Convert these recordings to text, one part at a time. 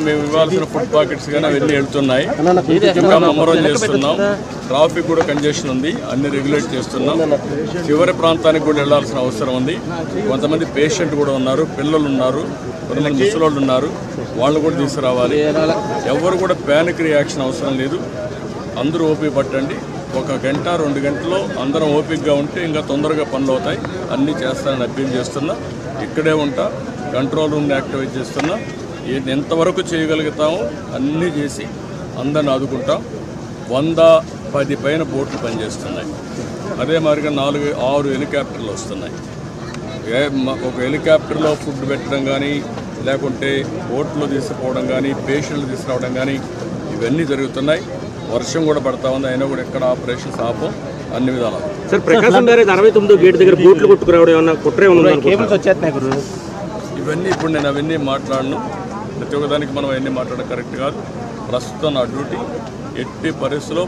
మేము ఇవ్వాల్సిన food pockets కానీ అవన్నీ వెళ్తున్నాయి. ఇంకా ముమ్మరం చేస్తున్నాం. ట్రాఫిక్ కూడా కంజెషన్ ఉంది, అన్ని రెగ్యులేట్ చేస్తున్నాం. చివరి ప్రాంతానికి కూడా వెళ్లాల్సిన అవసరం ఉంది. కొంతమంది పేషెంట్ కూడా ఉన్నారు, పిల్లలు ఉన్నారు, కొంతమంది ముసలోళ్ళు ఉన్నారు, వాళ్ళు కూడా తీసుకురావాలి. ఎవరు కూడా ప్యానిక్ రియాక్షన్ అవసరం లేదు. అందరూ ఓపిక పట్టండి. 1 గంట 2 గంటల్లో అందరం ఓపికగా ఉంటే ఇంకా తొందరగా పనులు అవుతాయి. అన్నీ చేస్తానని అప్పీల్ చేస్తున్నా. ఇక్కడే ఉంటా, కంట్రోల్ రూమ్ని యాక్టివేట్ చేస్తున్నా. ఎంతవరకు చేయగలుగుతామో అన్నీ చేసి అందరిని ఆదుకుంటాం. 110 పైన బోట్లు పనిచేస్తున్నాయి. అదే మాదిరిగా 4-6 హెలికాప్టర్లు వస్తున్నాయి. ఒక హెలికాప్టర్లో ఫుడ్ పెట్టడం కానీ, లేకుంటే బోట్లో తీసుకుపోవడం కానీ, పేషెంట్లు తీసుకురావడం కానీ ఇవన్నీ జరుగుతున్నాయి. వర్షం కూడా పడతా ఉంది, అయినా కూడా ఎక్కడ ఆపరేషన్స్ ఆపం, అన్ని విధాలు. సార్, ప్రకాశం బ్యారేజ్ 69 గేట్ దగ్గర బోట్లు కొట్టుకురావడం ఏమన్నా కుట్రే ఉంది? ఇవన్నీ ఇప్పుడు నేను అవన్నీ మాట్లాడను. ప్రతి ఒక్కదానికి మనం అవన్నీ మాట్లాడడం కరెక్ట్ కాదు. ప్రస్తుతం నా డ్యూటీ ఎట్టి పరిస్థితుల్లో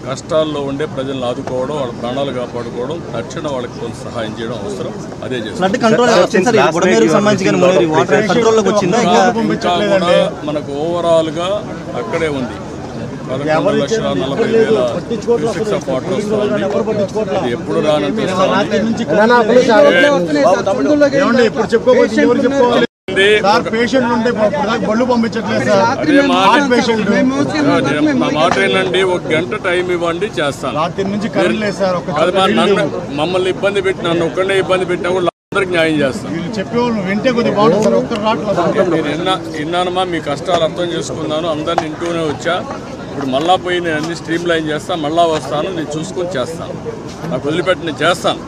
కష్టాల్లో ఉండే ప్రజలను ఆదుకోవడం, వాళ్ళ ప్రాణాలు కాపాడుకోవడం, తక్షణ వాళ్ళకి కొంత సహాయం చేయడం అవసరం. అదే చేస్తాం. ఇంకా కూడా మనకు ఓవరాల్గా అక్కడే ఉంది 11,40,000 క్యూసెక్స్ ఆఫ్ వాటర్ వస్తుంది. అది ఎప్పుడు రానంత మా మాట ఏంటండి, 1 గంట టైం ఇవ్వండి, చేస్తాను. మమ్మల్ని ఇబ్బంది పెట్టి నన్ను ఒక్కడే ఇబ్బంది పెట్టినా కూడా అందరికి న్యాయం చేస్తాను. విన్నానమ్మా, మీ కష్టాలు అర్థం చేసుకున్నాను, అందరిని ఇంటూనే వచ్చా. ఇప్పుడు మళ్ళా పోయి నేను అన్ని స్ట్రీమ్ లైన్ చేస్తాను, మళ్ళా వస్తాను, నేను చూసుకొని చేస్తాను. నాకు వదిలిపెట్టి నేను చేస్తాను.